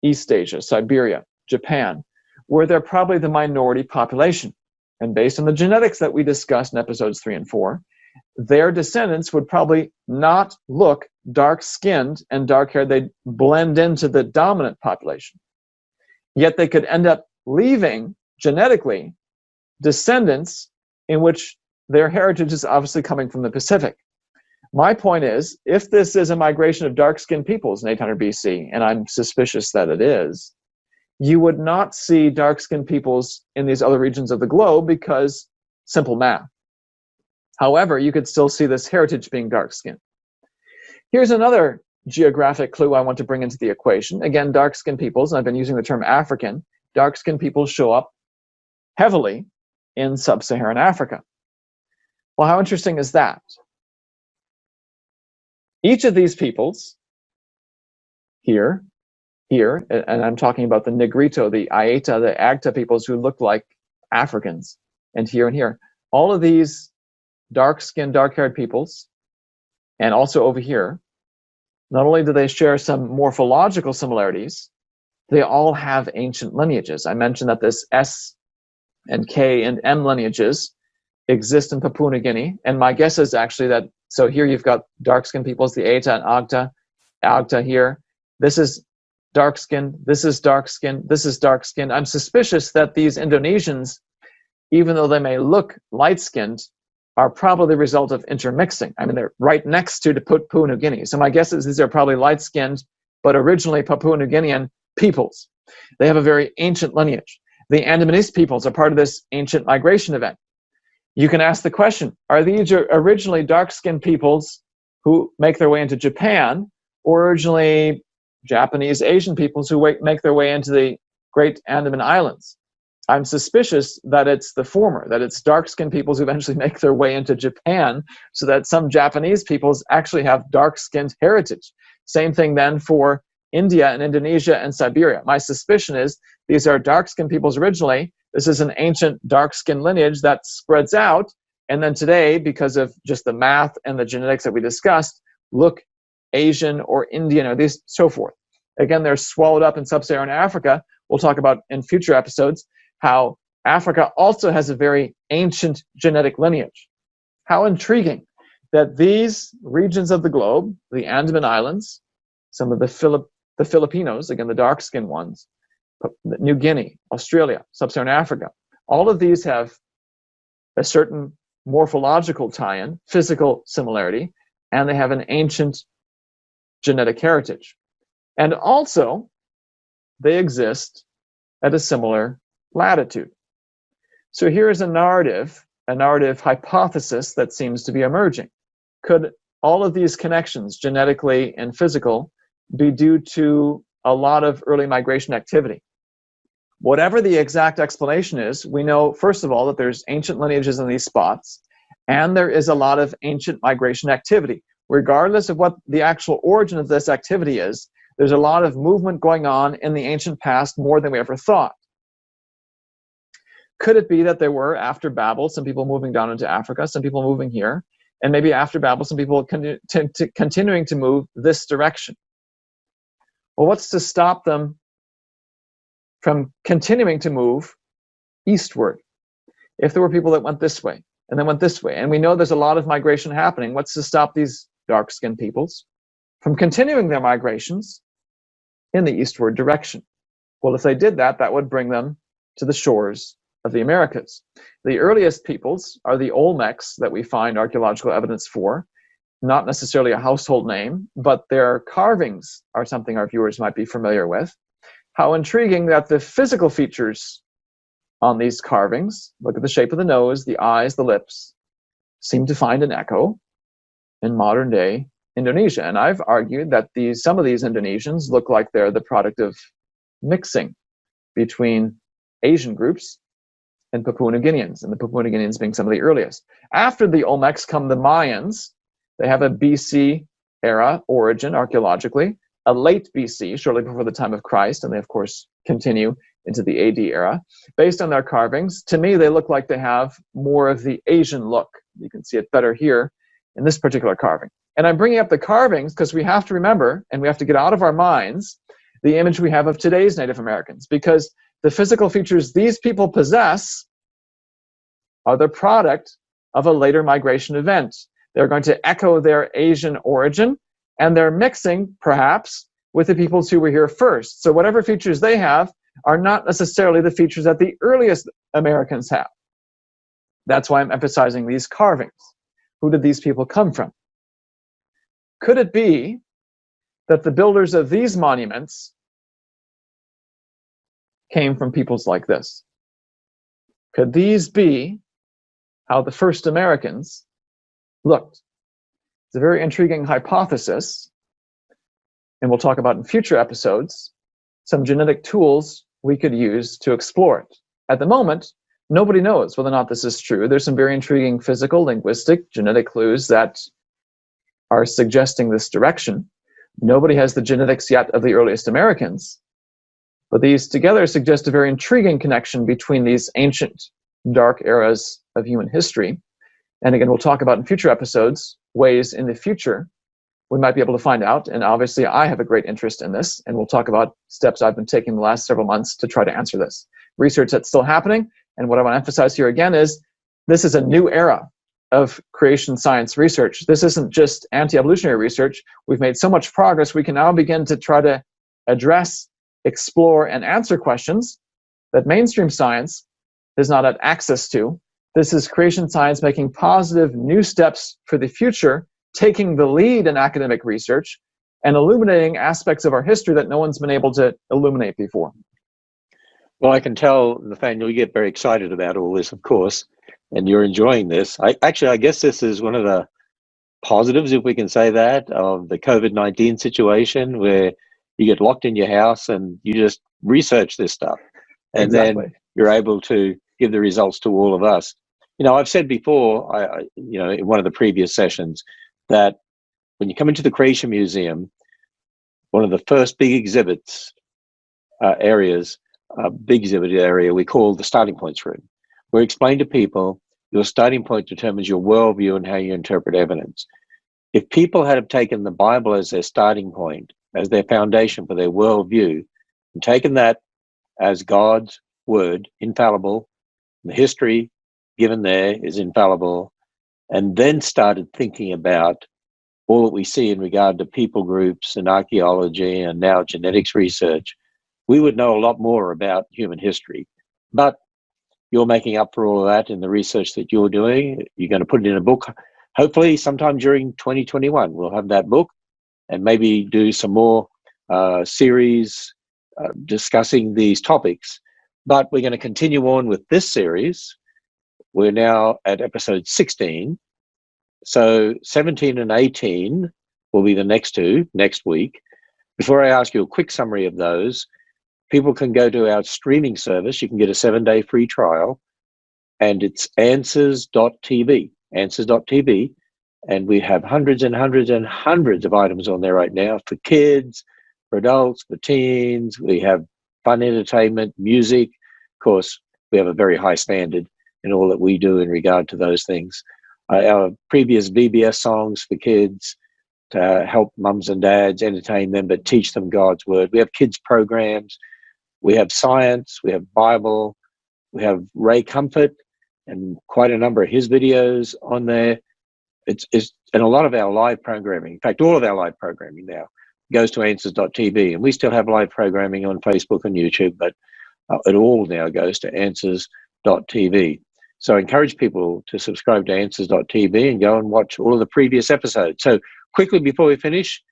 East Asia, Siberia, Japan, where they're probably the minority population. And based on the genetics that we discussed in episodes 3 and 4, their descendants would probably not look dark-skinned and dark-haired. They'd blend into the dominant population. Yet they could end up leaving, genetically, descendants in which their heritage is obviously coming from the Pacific. My point is, if this is a migration of dark-skinned peoples in 800 BC, and I'm suspicious that it is, you would not see dark-skinned peoples in these other regions of the globe because simple math. However, you could still see this heritage being dark-skinned. Here's another geographic clue I want to bring into the equation. Again, dark-skinned peoples, and I've been using the term African, dark-skinned peoples show up heavily in sub-Saharan Africa. Well, how interesting is that? Each of these peoples, here, and I'm talking about the Negrito, the Aeta, the Agta peoples who look like Africans, and here, all of these dark-skinned, dark-haired peoples, and also over here, not only do they share some morphological similarities, they all have ancient lineages. I mentioned that this S and K and M lineages exist in Papua New Guinea, and my guess is actually that, so here you've got dark-skinned peoples, the Aeta and Agta here. This is dark-skinned, this is dark-skinned, this is dark-skinned. I'm suspicious that these Indonesians, even though they may look light-skinned, are probably the result of intermixing. I mean, they're right next to Papua New Guinea. So my guess is these are probably light-skinned, but originally Papua New Guinean peoples. They have a very ancient lineage. The Andamanese peoples are part of this ancient migration event. You can ask the question, are these originally dark-skinned peoples who make their way into Japan, or originally Japanese Asian peoples who make their way into the Great Andaman Islands? I'm suspicious that it's the former, that it's dark-skinned peoples who eventually make their way into Japan, so that some Japanese peoples actually have dark-skinned heritage. Same thing then for India and Indonesia and Siberia. My suspicion is these are dark-skinned peoples originally. This is an ancient dark-skinned lineage that spreads out, and then today, because of just the math and the genetics that we discussed, look Asian or Indian or these so forth. Again, they're swallowed up in sub-Saharan Africa. We'll talk about in future episodes how Africa also has a very ancient genetic lineage. How intriguing that these regions of the globe, the Andaman Islands, some of the Filipinos, again, the dark-skinned ones, New Guinea, Australia, sub-Saharan Africa, all of these have a certain morphological tie-in, physical similarity, and they have an ancient genetic heritage. And also, they exist at a similar latitude. So here is a narrative hypothesis that seems to be emerging. Could all of these connections, genetically and physical, be due to a lot of early migration activity? Whatever the exact explanation is, we know, first of all, that there's ancient lineages in these spots, and there is a lot of ancient migration activity. Regardless of what the actual origin of this activity is, there's a lot of movement going on in the ancient past, more than we ever thought. Could it be that there were, after Babel, some people moving down into Africa, some people moving here, and maybe after Babel, some people continuing to move this direction? Well, what's to stop them from continuing to move eastward? If there were people that went this way, and then went this way. And we know there's a lot of migration happening. What's to stop these dark-skinned peoples from continuing their migrations in the eastward direction? Well, if they did that, that would bring them to the shores of the Americas. The earliest peoples are the Olmecs that we find archaeological evidence for, not necessarily a household name, but their carvings are something our viewers might be familiar with. How intriguing that the physical features on these carvings, look at the shape of the nose, the eyes, the lips, seem to find an echo in modern day Indonesia. And I've argued that some of these Indonesians look like they're the product of mixing between Asian groups and Papua New Guineans, and the Papua New Guineans being some of the earliest. After the Olmecs come the Mayans. They have a BC era origin archaeologically, a late BC, shortly before the time of Christ, and they, of course, continue into the AD era. Based on their carvings, to me, they look like they have more of the Asian look. You can see it better here in this particular carving. And I'm bringing up the carvings because we have to remember, and we have to get out of our minds, the image we have of today's Native Americans, because the physical features these people possess are the product of a later migration event. They're going to echo their Asian origin, and they're mixing, perhaps, with the peoples who were here first. So whatever features they have are not necessarily the features that the earliest Americans have. That's why I'm emphasizing these carvings. Who did these people come from? Could it be that the builders of these monuments came from peoples like this? Could these be how the first Americans looked? It's a very intriguing hypothesis, and we'll talk about in future episodes some genetic tools we could use to explore it. At the moment, nobody knows whether or not this is true. There's some very intriguing physical, linguistic, genetic clues that are suggesting this direction. Nobody has the genetics yet of the earliest Americans, but these together suggest a very intriguing connection between these ancient dark eras of human history. And again, we'll talk about in future episodes ways in the future we might be able to find out. And obviously, I have a great interest in this, and we'll talk about steps I've been taking the last several months to try to answer this. Research that's still happening, and what I want to emphasize here again is this is a new era of creation science research. This isn't just anti-evolutionary research. We've made so much progress, we can now begin to try to address, explore, and answer questions that mainstream science does not have access to. This is creation science making positive new steps for the future, taking the lead in academic research and illuminating aspects of our history that no one's been able to illuminate before. Well, I can tell, Nathaniel, you get very excited about all this, of course, and you're enjoying this. I guess this is one of the positives, if we can say that, of the COVID-19 situation, where you get locked in your house and you just research this stuff. And Exactly. Then you're able to give the results to all of us. You know, I've said before, in one of the previous sessions, that when you come into the Creation Museum, one of the first big exhibit area we call the starting points room. We explain to people your starting point determines your worldview and how you interpret evidence. If people had taken the Bible as their starting point, as their foundation for their worldview, and taken that as God's word, infallible, the history given there is infallible, and then started thinking about all that we see in regard to people groups and archaeology and now genetics research, we would know a lot more about human history. But you're making up for all of that in the research that you're doing. You're going to put it in a book. Hopefully sometime during 2021, we'll have that book and maybe do some more series discussing these topics. But we're going to continue on with this series. We're now at episode 16. So 17 and 18 will be the next two next week. Before I ask you a quick summary of those, people can go to our streaming service. You can get a 7-day free trial, and it's answers.tv, answers.tv. And we have hundreds and hundreds and hundreds of items on there right now for kids, for adults, for teens. We have fun entertainment, music. Of course, we have a very high standard in all that we do in regard to those things. Our previous VBS songs for kids to help mums and dads entertain them, but teach them God's word. We have kids programs. We have science. We have Bible. We have Ray Comfort. and quite a number of his videos on there. It's and a lot of our live programming, in fact, all of our live programming now goes to answers.tv, and we still have live programming on Facebook and YouTube, but it all now goes to answers.tv. So I encourage people to subscribe to answers.tv and go and watch all of the previous episodes. So quickly before we finish,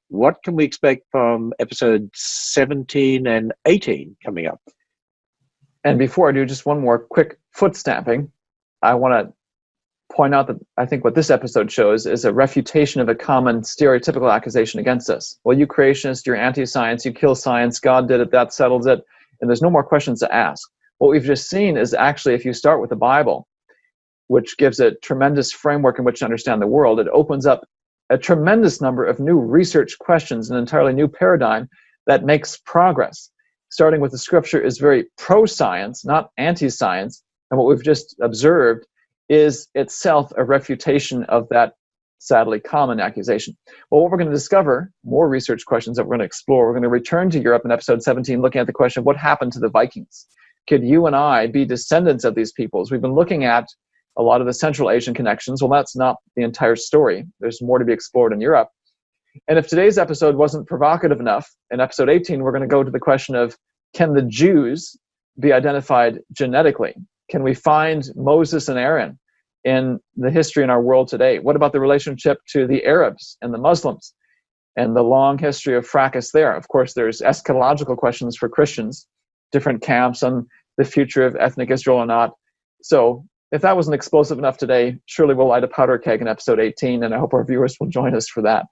what can we expect from episode 17 and 18 coming up? And before I do, just one more quick foot stamping. I want to point out that I think what this episode shows is a refutation of a common stereotypical accusation against us. Well, you creationists, you're anti-science, you kill science, God did it, that settles it, and there's no more questions to ask. What we've just seen is actually, if you start with the Bible, which gives a tremendous framework in which to understand the world, it opens up a tremendous number of new research questions, an entirely new paradigm that makes progress. Starting with the scripture is very pro-science, not anti-science, and what we've just observed is itself a refutation of that sadly common accusation. Well, what we're going to discover, more research questions that we're going to explore. We're going to return to Europe in episode 17, looking at the question of what happened to the Vikings. Could you and I be descendants of these peoples? We've been looking at a lot of the Central Asian connections. Well, that's not the entire story. There's more to be explored in Europe. And if today's episode wasn't provocative enough, in episode 18, we're going to go to the question of, can the Jews be identified genetically? Can we find Moses and Aaron in the history in our world today? What about the relationship to the Arabs and the Muslims and the long history of fracas there? Of course, there's eschatological questions for Christians, different camps on the future of ethnic Israel or not. So if that wasn't explosive enough today, surely we'll light a powder keg in episode 18, and I hope our viewers will join us for that.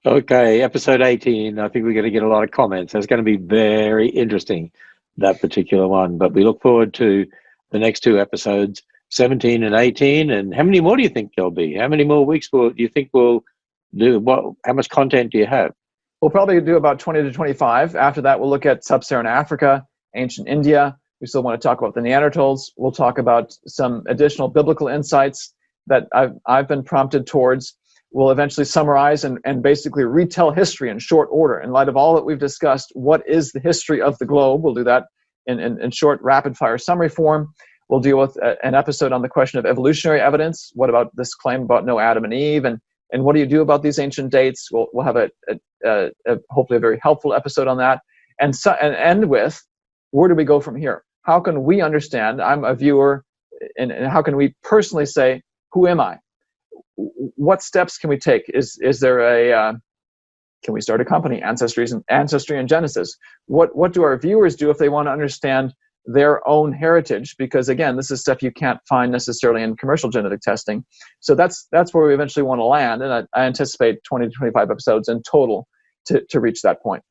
Okay, episode 18, I think we're going to get a lot of comments. It's going to be very interesting, that particular one. But we look forward to the next two episodes, 17 and 18. And how many more do you think there'll be? How many more weeks do you think we'll do? How much content do you have? We'll probably do about 20 to 25. After that, we'll look at sub-Saharan Africa, ancient India. We still want to talk about the Neanderthals. We'll talk about some additional biblical insights that I've been prompted towards. We'll eventually summarize and basically retell history in short order. In light of all that we've discussed, what is the history of the globe? We'll do that in short, rapid-fire summary form. We'll deal with an episode on the question of evolutionary evidence. What about this claim about no Adam and Eve? And what do you do about these ancient dates? We'll have a hopefully a very helpful episode on that. And end with, where do we go from here? How can we understand? I'm a viewer, and how can we personally say, who am I? What steps can we take? Is there can we start a company? Ancestry and Genesis. What do our viewers do if they want to understand their own heritage? Because again, this is stuff you can't find necessarily in commercial genetic testing. So that's where we eventually want to land, and I anticipate 20 to 25 episodes in total to reach that point.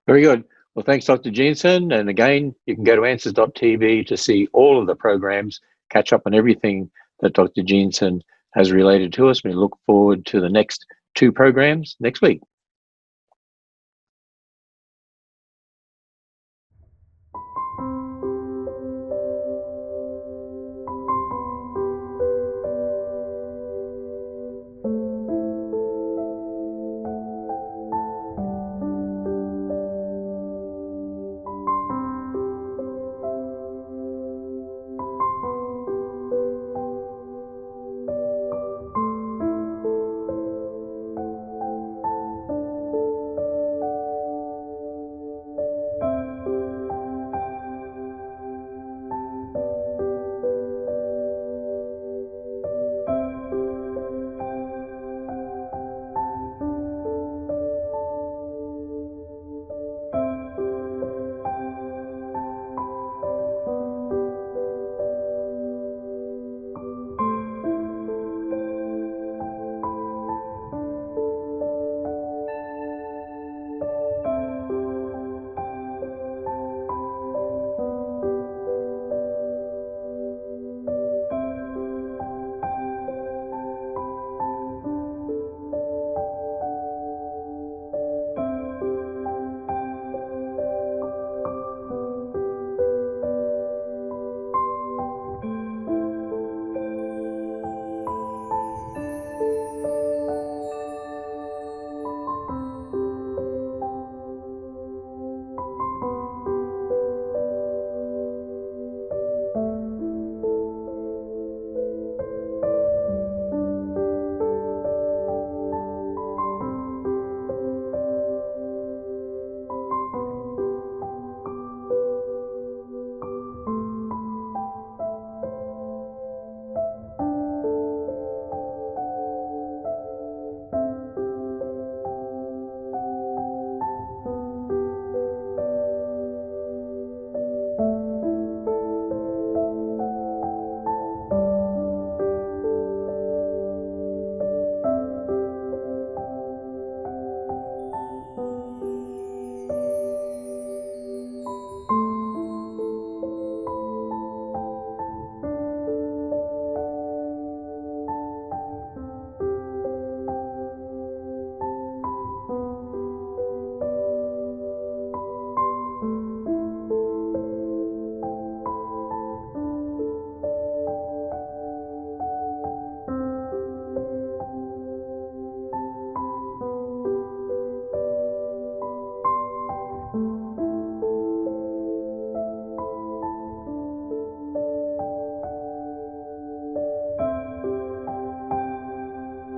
Very good. Well, thanks, Dr. Jensen. And again, you can go to answers.tv to see all of the programs, catch up on everything that Dr. Jensen has related to us. We look forward to the next two programs next week.